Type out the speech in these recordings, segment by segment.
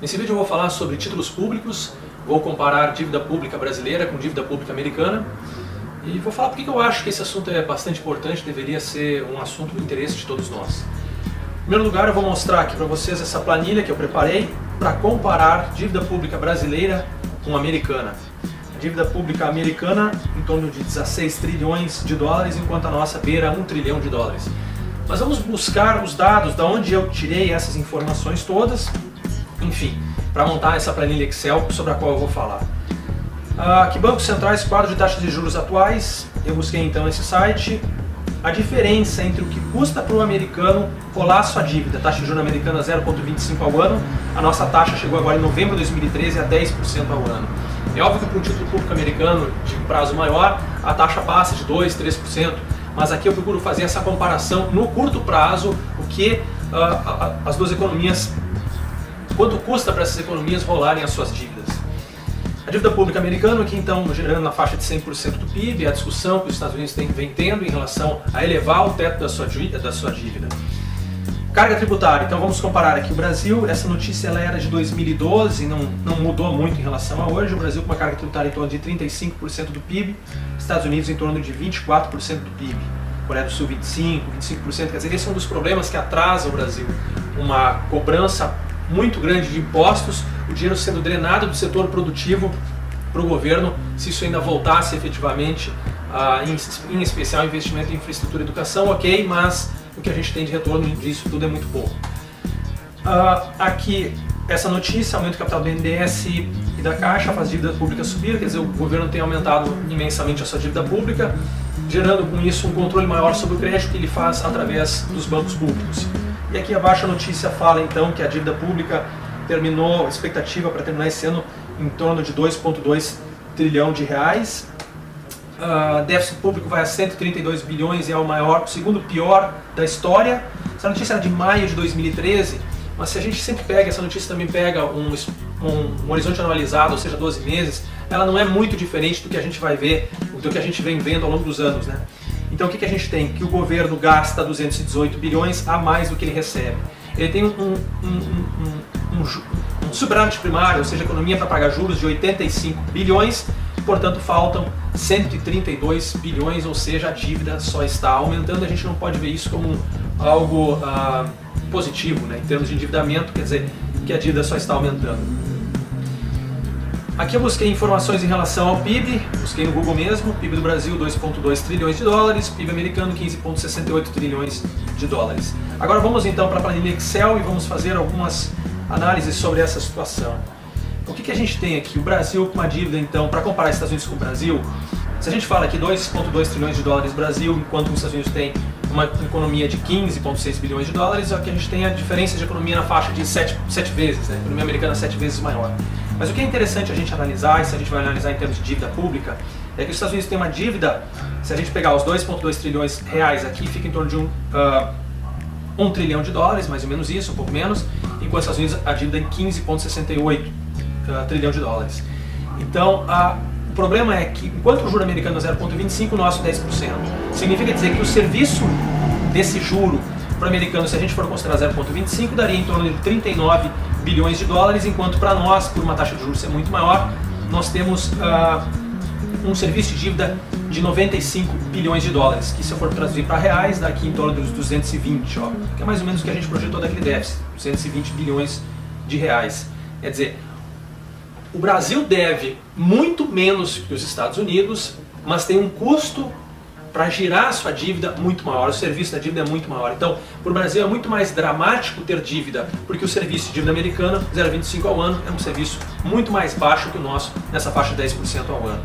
Nesse vídeo eu vou falar sobre títulos públicos, vou comparar dívida pública brasileira com dívida pública americana e vou falar porque eu acho que esse assunto é bastante importante, deveria ser um assunto do interesse de todos nós. Em primeiro lugar, eu vou mostrar aqui para vocês essa planilha que eu preparei para comparar dívida pública brasileira com americana. A dívida pública americana em torno de 16 trilhões de dólares, enquanto a nossa beira 1 trilhão de dólares. Mas vamos buscar os dados da onde eu tirei essas informações todas, enfim, para montar essa planilha Excel sobre a qual eu vou falar. Aqui, bancos centrais, quadro de taxas de juros atuais, eu busquei então esse site. A diferença entre o que custa para o americano colar sua dívida, taxa de juros americana 0,25 ao ano, a nossa taxa chegou agora em novembro de 2013 a 10% ao ano. É óbvio que para um título público americano de prazo maior, a taxa passa de 2%, 3%, mas aqui eu procuro fazer essa comparação no curto prazo, o que as duas economias, quanto custa para essas economias rolarem as suas dívidas. A dívida pública americana aqui então gerando na faixa de 100% do PIB, a discussão que os Estados Unidos vem tendo em relação a elevar o teto da sua dívida. Carga tributária, então vamos comparar aqui o Brasil, essa notícia ela era de 2012, não mudou muito em relação a hoje, o Brasil com uma carga tributária em torno de 35% do PIB, Estados Unidos em torno de 24% do PIB, Coreia do Sul 25%, quer dizer, esse é um dos problemas que atrasa o Brasil, uma cobrança muito grande de impostos, o dinheiro sendo drenado do setor produtivo para o governo, se isso ainda voltasse efetivamente, em especial investimento em infraestrutura e educação, ok, mas o que a gente tem de retorno disso tudo é muito pouco. Aqui, essa notícia, aumento do capital do BNDES e da Caixa faz dívida pública subir, quer dizer, o governo tem aumentado imensamente a sua dívida pública, gerando com isso um controle maior sobre o crédito que ele faz através dos bancos públicos. E aqui abaixo a notícia fala então que a dívida pública terminou, a expectativa para terminar esse ano em torno de 2,2 trilhão de reais. Déficit público vai a 132 bilhões e é o segundo pior da história. Essa notícia era de maio de 2013, mas se a gente sempre pega, essa notícia também pega um horizonte anualizado, ou seja, 12 meses, ela não é muito diferente do que a gente vai ver, do que a gente vem vendo ao longo dos anos, né? Então o que a gente tem? Que o governo gasta 218 bilhões a mais do que ele recebe. Ele tem um superávit primário, ou seja, economia para pagar juros de 85 bilhões, portanto faltam 132 bilhões, ou seja, a dívida só está aumentando. A gente não pode ver isso como algo positivo, né? Em termos de endividamento, quer dizer que a dívida só está aumentando. Aqui eu busquei informações em relação ao PIB, busquei no Google mesmo, PIB do Brasil 2,2 trilhões de dólares, PIB americano 15,68 trilhões de dólares. Agora vamos então para a planilha Excel e vamos fazer algumas análises sobre essa situação. O que a gente tem aqui? O Brasil com uma dívida então, para comparar Estados Unidos com o Brasil, se a gente fala aqui 2,2 trilhões de dólares Brasil, enquanto os Estados Unidos tem uma economia de 15,6 bilhões de dólares, aqui a gente tem a diferença de economia na faixa de 7 vezes, né? A economia americana é 7 vezes maior. Mas o que é interessante a gente analisar, e se a gente vai analisar em termos de dívida pública, é que os Estados Unidos têm uma dívida, se a gente pegar os 2,2 trilhões reais aqui, fica em torno de 1 trilhão de dólares, mais ou menos isso, um pouco menos, enquanto os Estados Unidos a dívida em 15,68 trilhão de dólares. Então, o problema é que, enquanto o juro americano é 0,25, o nosso é 10%. Significa dizer que o serviço desse juro para o americano, se a gente for considerar 0,25, daria em torno de 39 bilhões de dólares, enquanto para nós, por uma taxa de juros ser muito maior, nós temos um serviço de dívida de 95 bilhões de dólares, que se eu for traduzir para reais, dá aqui em torno dos 220, que é mais ou menos o que a gente projetou daquele déficit, 220 bilhões de reais. Quer dizer, o Brasil deve muito menos que os Estados Unidos, mas tem um custo para girar a sua dívida muito maior, o serviço da dívida é muito maior. Então, para o Brasil é muito mais dramático ter dívida, porque o serviço de dívida americana, 0,25 ao ano, é um serviço muito mais baixo que o nosso, nessa faixa de 10% ao ano.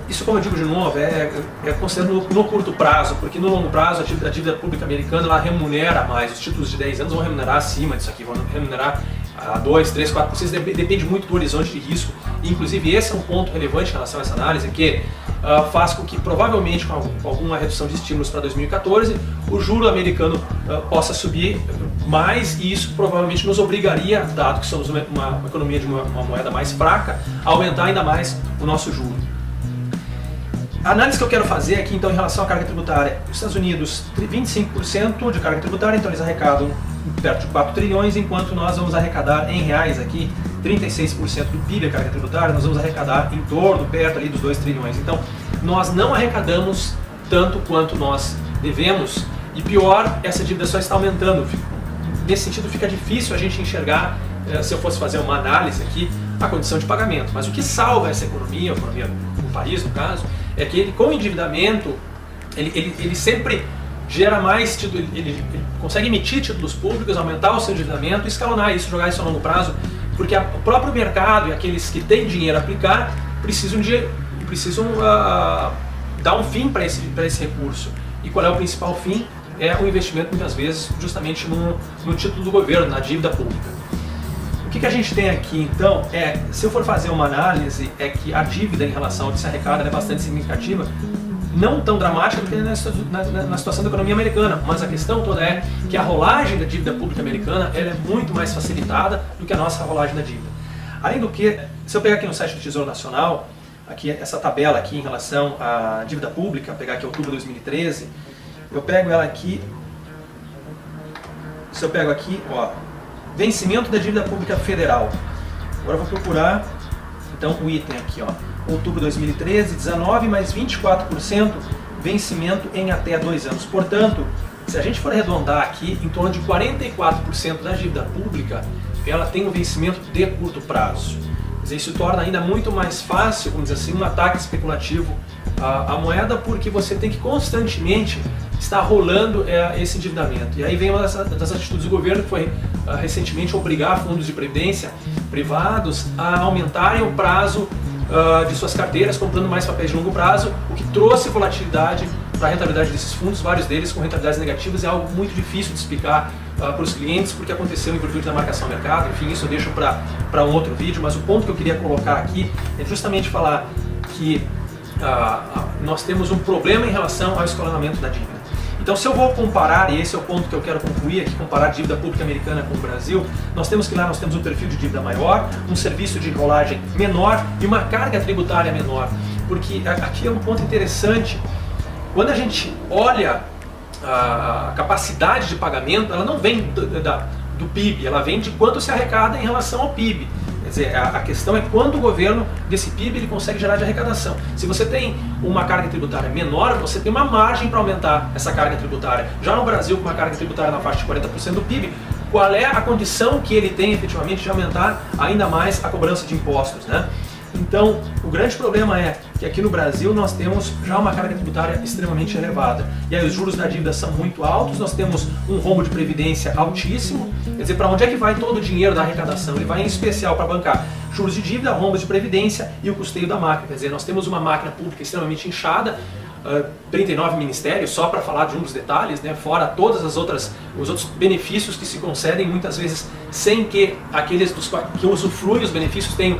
Isso, como eu digo de novo, é considerando no curto prazo, porque no longo prazo a dívida pública americana ela remunera mais, os títulos de 10 anos vão remunerar acima disso aqui, vão remunerar a 2, 3, 4%, depende muito do horizonte de risco. E, inclusive, esse é um ponto relevante em relação a essa análise, que faz com que, provavelmente, com alguma redução de estímulos para 2014, o juro americano possa subir mais, e isso provavelmente nos obrigaria, dado que somos uma economia de uma moeda mais fraca, a aumentar ainda mais o nosso juro. A análise que eu quero fazer aqui, então, em relação à carga tributária. Os Estados Unidos, 25% de carga tributária, então eles arrecadam perto de 4 trilhões, enquanto nós vamos arrecadar em reais aqui 36% do PIB, a carga tributária, nós vamos arrecadar em torno, perto ali dos 2 trilhões. Então, nós não arrecadamos tanto quanto nós devemos, e pior, essa dívida só está aumentando. Nesse sentido, fica difícil a gente enxergar, se eu fosse fazer uma análise aqui, a condição de pagamento. Mas o que salva essa economia, a economia do país, no caso, é que ele, com o endividamento, ele sempre gera mais títulos, ele consegue emitir títulos públicos, aumentar o seu endividamento, escalonar isso, jogar isso a longo prazo, porque o próprio mercado e aqueles que têm dinheiro a aplicar precisam dar um fim para esse recurso. E qual é o principal fim? É o investimento, muitas vezes, justamente no título do governo, na dívida pública. O que a gente tem aqui, então, se eu for fazer uma análise, é que a dívida em relação ao que se arrecada é bastante significativa, não tão dramática porque na situação da economia americana, mas a questão toda é que a rolagem da dívida pública americana ela é muito mais facilitada do que a nossa rolagem da dívida. Além do que, se eu pegar aqui no site do Tesouro Nacional, aqui essa tabela aqui em relação à dívida pública, pegar aqui outubro de 2013, eu pego ela aqui, se eu pego aqui, ó, vencimento da dívida pública federal. Agora eu vou procurar, então, o item aqui, ó, outubro de 2013, 19 mais 24% vencimento em até 2 anos. Portanto, se a gente for arredondar aqui, em torno de 44% da dívida pública, ela tem um vencimento de curto prazo. Quer dizer, isso torna ainda muito mais fácil, vamos dizer assim, um ataque especulativo à moeda, porque você tem que constantemente estar rolando esse endividamento. E aí vem uma das atitudes do governo, que foi recentemente obrigar fundos de previdência privados a aumentarem o prazo de suas carteiras, comprando mais papéis de longo prazo, o que trouxe volatilidade para a rentabilidade desses fundos, vários deles com rentabilidades negativas. É algo muito difícil de explicar para os clientes, porque aconteceu em virtude da marcação ao mercado. Enfim, isso eu deixo para um outro vídeo, mas o ponto que eu queria colocar aqui é justamente falar que nós temos um problema em relação ao escalonamento da dívida. Então, se eu vou comparar, e esse é o ponto que eu quero concluir aqui, comparar a dívida pública americana com o Brasil, nós temos um perfil de dívida maior, um serviço de rolagem menor e uma carga tributária menor. Porque aqui é um ponto interessante, quando a gente olha a capacidade de pagamento, ela não vem do PIB, ela vem de quanto se arrecada em relação ao PIB. Quer dizer, a questão é quanto o governo desse PIB ele consegue gerar de arrecadação. Se você tem uma carga tributária menor, você tem uma margem para aumentar essa carga tributária. Já no Brasil, com uma carga tributária na faixa de 40% do PIB, qual é a condição que ele tem efetivamente de aumentar ainda mais a cobrança de impostos, né? Então, o grande problema é que aqui no Brasil nós temos já uma carga tributária extremamente elevada. E aí os juros da dívida são muito altos, nós temos um rombo de previdência altíssimo. Quer dizer, para onde é que vai todo o dinheiro da arrecadação? Ele vai em especial para bancar juros de dívida, rombos de previdência e o custeio da máquina. Quer dizer, nós temos uma máquina pública extremamente inchada, 39 ministérios, só para falar de um dos detalhes, né? Fora todas os outros benefícios que se concedem, muitas vezes sem que aqueles que usufruem os benefícios tenham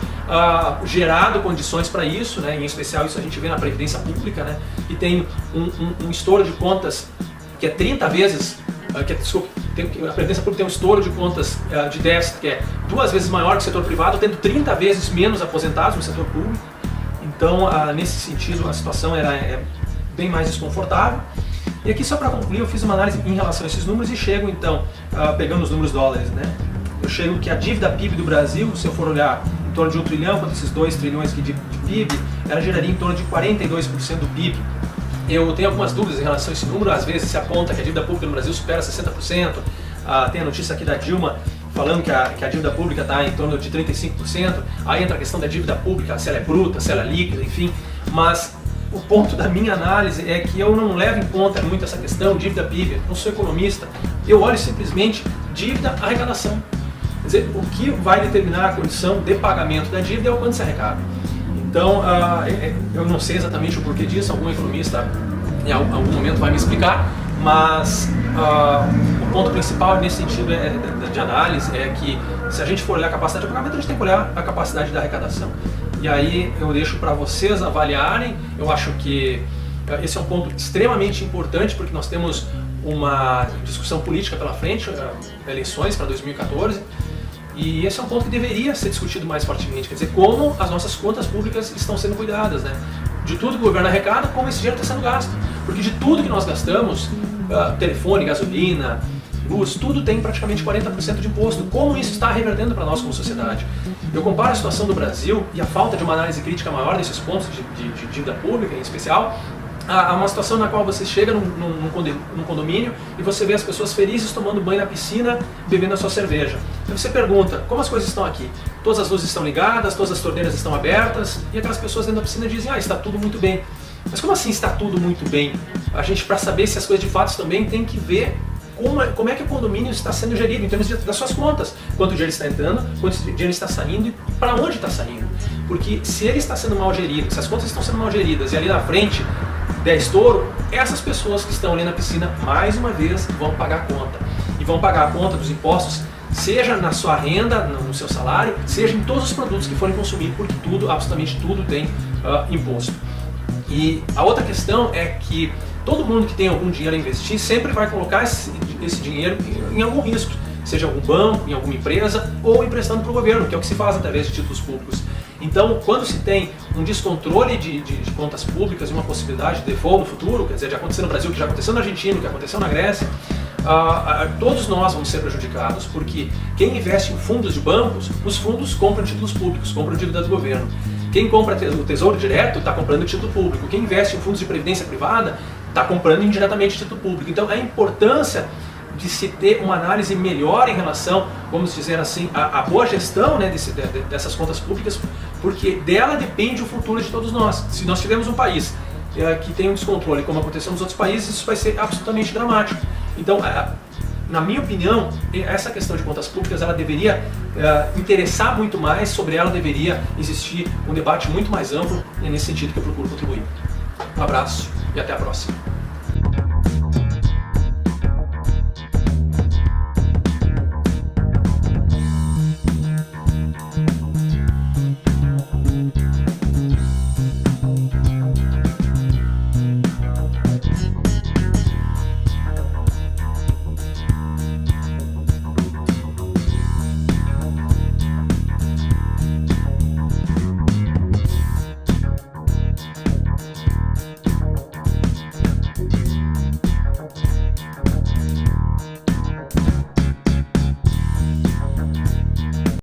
gerado condições para isso, né? Em especial isso a gente vê na Previdência Pública, né? E tem um estouro de contas que é 30 vezes, a Previdência Pública tem um estouro de contas de déficit que é 2 vezes maior que o setor privado, tendo 30 vezes menos aposentados no setor público. Então, nesse sentido, a situação é bem mais desconfortável. E aqui, só para concluir, eu fiz uma análise em relação a esses números e chego então, pegando os números dólares, né? Eu chego que a dívida PIB do Brasil, se eu for olhar em torno de 1 trilhão, quanto esses 2 trilhões aqui de PIB, ela geraria em torno de 42% do PIB. Eu tenho algumas dúvidas em relação a esse número, às vezes se aponta que a dívida pública no Brasil supera 60%, tem a notícia aqui da Dilma falando que a dívida pública está em torno de 35%, aí entra a questão da dívida pública, se ela é bruta, se ela é líquida, enfim, mas o ponto da minha análise é que eu não levo em conta muito essa questão, dívida PIB, não sou economista, eu olho simplesmente dívida, arrecadação. Quer dizer, o que vai determinar a condição de pagamento da dívida é o quanto se arrecada. Então, eu não sei exatamente o porquê disso, algum economista em algum momento vai me explicar, mas o ponto principal nesse sentido de análise é que se a gente for olhar a capacidade de pagamento, a gente tem que olhar a capacidade da arrecadação. E aí eu deixo para vocês avaliarem. Eu acho que esse é um ponto extremamente importante, porque nós temos uma discussão política pela frente, eleições para 2014, e esse é um ponto que deveria ser discutido mais fortemente, quer dizer, como as nossas contas públicas estão sendo cuidadas, né? De tudo que o governo arrecada, como esse dinheiro está sendo gasto. Porque de tudo que nós gastamos, telefone, gasolina, luz, tudo tem praticamente 40% de imposto. Como isso está revertendo para nós como sociedade? Eu comparo a situação do Brasil e a falta de uma análise crítica maior desses pontos de dívida pública em especial, a uma situação na qual você chega num condomínio e você vê as pessoas felizes tomando banho na piscina, bebendo a sua cerveja. Aí você pergunta, como as coisas estão aqui? Todas as luzes estão ligadas, todas as torneiras estão abertas, e aquelas pessoas dentro da piscina dizem, está tudo muito bem. Mas como assim está tudo muito bem? A gente, para saber se as coisas de fato estão bem, tem que ver como é que o condomínio está sendo gerido em termos das suas contas. Quanto dinheiro está entrando, quanto dinheiro está saindo e para onde está saindo. Porque se ele está sendo mal gerido, se as contas estão sendo mal geridas e ali na frente der estouro, essas pessoas que estão ali na piscina, mais uma vez, vão pagar a conta. E vão pagar a conta dos impostos, seja na sua renda, no seu salário, seja em todos os produtos que forem consumidos, porque tudo, absolutamente tudo tem imposto. E a outra questão é que todo mundo que tem algum dinheiro a investir sempre vai colocar esse dinheiro em algum risco, seja em algum banco, em alguma empresa ou emprestando para o governo, que é o que se faz através de títulos públicos. Então, quando se tem um descontrole de contas públicas e uma possibilidade de default no futuro, quer dizer, de acontecer no Brasil, que já aconteceu na Argentina, que aconteceu na Grécia, todos nós vamos ser prejudicados, porque quem investe em fundos de bancos, os fundos compram títulos públicos, compram dívida do governo. Quem compra o Tesouro Direto está comprando título público. Quem investe em fundos de previdência privada está comprando indiretamente título público. Então, a importância de se ter uma análise melhor em relação, vamos dizer assim, à boa gestão, né, dessas contas públicas, porque dela depende o futuro de todos nós. Se nós tivermos um país que tem um descontrole, como aconteceu nos outros países, isso vai ser absolutamente dramático. Então, na minha opinião, essa questão de contas públicas, ela deveria interessar muito mais, sobre ela deveria existir um debate muito mais amplo, e é nesse sentido que eu procuro contribuir. Um abraço e até a próxima.